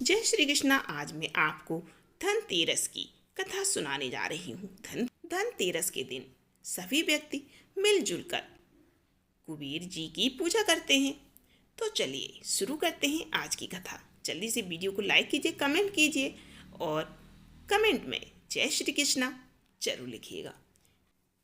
जय श्री कृष्णा। आज मैं आपको धनतेरस की कथा सुनाने जा रही हूँ। धनतेरस के दिन सभी व्यक्ति मिलजुल कर कुबेर जी की पूजा करते हैं। तो चलिए शुरू करते हैं आज की कथा। जल्दी से वीडियो को लाइक कीजिए, कमेंट कीजिए और कमेंट में जय श्री कृष्णा जरूर लिखिएगा।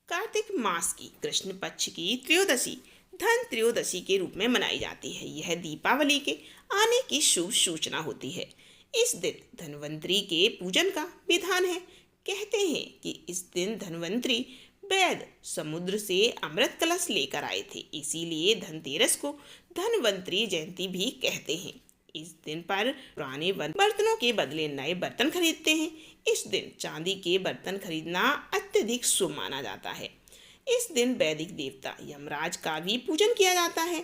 कार्तिक मास की कृष्ण पक्ष की त्रयोदशी धन त्रयोदशी के रूप में मनाई जाती है। यह दीपावली के आने की शुभ सूचना होती है। इस दिन धन्वंतरी के पूजन का विधान है। कहते हैं कि इस दिन धन्वंतरी वैद समुद्र से अमृत कलश लेकर आए थे, इसीलिए धनतेरस को धन्वंतरी जयंती भी कहते हैं। इस दिन पर पुराने बर्तनों के बदले नए बर्तन खरीदते हैं। इस दिन चांदी के बर्तन खरीदना अत्यधिक शुभ माना जाता है। इस दिन वैदिक देवता यमराज का भी पूजन किया जाता है।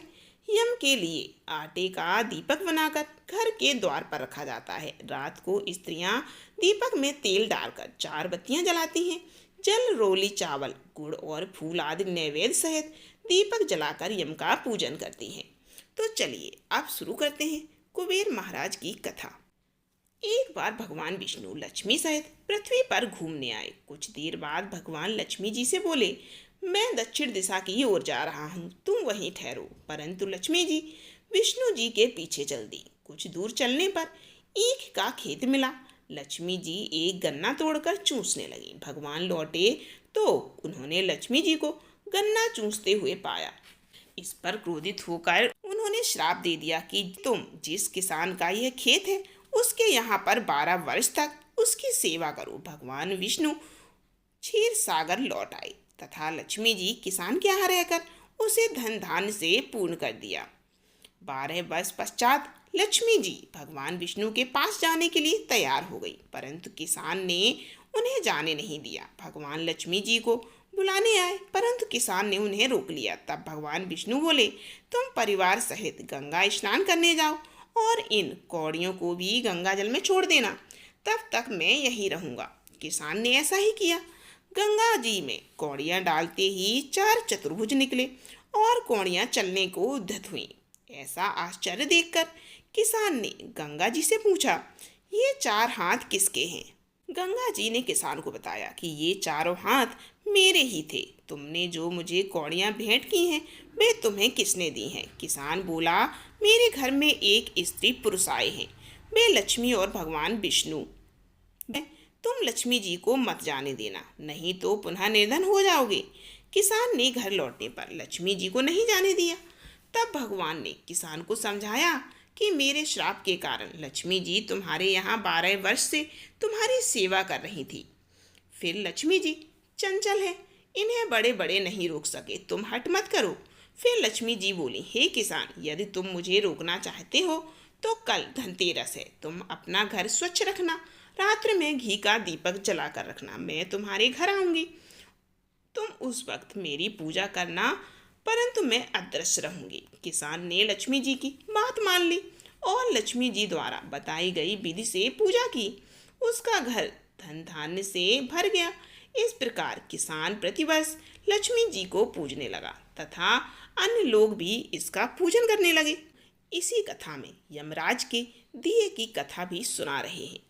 यम के लिए आटे का दीपक बनाकर घर के द्वार पर रखा जाता है। रात को स्त्रियां दीपक में तेल डालकर 4 बत्तियां जलाती हैं। जल, रोली, चावल, गुड़ और फूल आदि नैवेद्य सहित दीपक जलाकर यम का पूजन करती हैं। तो चलिए अब शुरू करते हैं कुबेर महाराज की कथा। एक बार भगवान विष्णु लक्ष्मी सहित पृथ्वी पर घूमने आए। कुछ देर बाद भगवान लक्ष्मी जी से बोले, मैं दक्षिण दिशा की ओर जा रहा हूँ, तुम वहीं ठहरो। परंतु लक्ष्मी जी विष्णु जी के पीछे चल दी। कुछ दूर चलने पर ईख का खेत मिला। लक्ष्मी जी एक गन्ना तोड़कर चूसने लगी। भगवान लौटे तो उन्होंने लक्ष्मी जी को गन्ना चूसते हुए पाया। इस पर क्रोधित होकर उन्होंने श्राप दे दिया कि तुम जिस किसान का यह खेत है उसके यहाँ पर 12 वर्ष तक उसकी सेवा करो। भगवान विष्णु क्षीर सागर लौट आए तथा लक्ष्मी जी किसान के यहाँ रहकर उसे धन धान्य से पूर्ण कर दिया। 12 वर्ष पश्चात लक्ष्मी जी भगवान विष्णु के पास जाने के लिए तैयार हो गई, परंतु किसान ने उन्हें जाने नहीं दिया। भगवान लक्ष्मी जी को बुलाने आए, परंतु किसान ने उन्हें रोक लिया। तब भगवान विष्णु बोले, तुम परिवार सहित गंगा स्नान करने जाओ और इन कौड़ियों को भी गंगा जल में छोड़ देना, तब तक मैं यहीं रहूंगा। किसान ने ऐसा ही किया। गंगा जी में कौड़ियाँ डालते ही 4 चतुर्भुज निकले और कौड़ियाँ चलने को उद्यत हुई। ऐसा आश्चर्य देखकर किसान ने गंगा जी से पूछा, ये 4 हाथ किसके हैं? गंगा जी ने किसान को बताया कि ये 4 हाथ मेरे ही थे। तुमने जो मुझे कौड़ियाँ भेंट की हैं वे तुम्हें किसने दी हैं? किसान बोला, मेरे घर में एक स्त्री पुरुष आए हैं, वे लक्ष्मी और भगवान विष्णु। तुम लक्ष्मी जी को मत जाने देना, नहीं तो पुनः निर्धन हो जाओगे। किसान ने घर लौटने पर लक्ष्मी जी को नहीं जाने दिया। तब भगवान ने किसान को समझाया कि मेरे श्राप के कारण लक्ष्मी जी तुम्हारे यहाँ 12 वर्ष से तुम्हारी सेवा कर रही थी। फिर लक्ष्मी जी चंचल है, इन्हें बड़े बड़े नहीं रोक सके, तुम हट मत करो। फिर लक्ष्मी जी बोली, हे किसान, यदि तुम मुझे रोकना चाहते हो तो कल धनतेरस है, तुम अपना घर स्वच्छ रखना, रात्रि में घी का दीपक जला कर रखना। मैं तुम्हारे घर आऊंगी, तुम उस वक्त मेरी पूजा करना, परंतु मैं अदृश्य रहूंगी। किसान ने लक्ष्मी जी की बात मान ली और लक्ष्मी जी द्वारा बताई गई विधि से पूजा की। उसका घर धन धान्य से भर गया। इस प्रकार किसान प्रतिवर्ष लक्ष्मी जी को पूजने लगा तथा अन्य लोग भी इसका पूजन करने लगे। इसी कथा में यमराज के दिए की कथा भी सुना रहे हैं।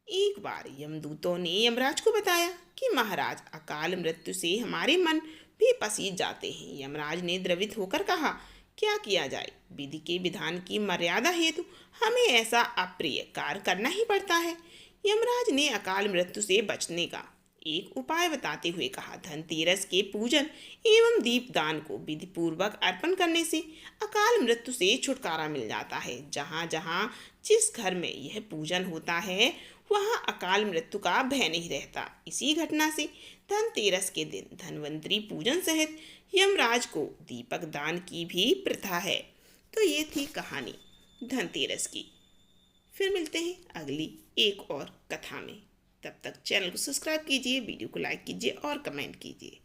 एक बार यमदूतों ने यमराज को बताया कि महाराज, अकाल मृत्यु से हमारे मन भी पसीज जाते हैं। यमराज ने द्रवित होकर कहा, क्या किया जाए? विधि के विधान की मर्यादा हेतु हमें ऐसा अप्रिय कार्य करना ही पड़ता है। यमराज ने अकाल मृत्यु से बचने का एक उपाय बताते हुए कहा, धनतेरस के पूजन एवं दीपदान को विधि पूर्वक अर्पण करने से अकाल मृत्यु से छुटकारा मिल जाता है। जहाँ जहाँ जिस घर में यह पूजन होता है वहाँ अकाल मृत्यु का भय नहीं रहता। इसी घटना से धनतेरस के दिन धन्वंतरी पूजन सहित यमराज को दीपक दान की भी प्रथा है। तो ये थी कहानी धनतेरस की। फिर मिलते हैं अगली एक और कथा में। तब तक चैनल को सब्सक्राइब कीजिए, वीडियो को लाइक कीजिए और कमेंट कीजिए।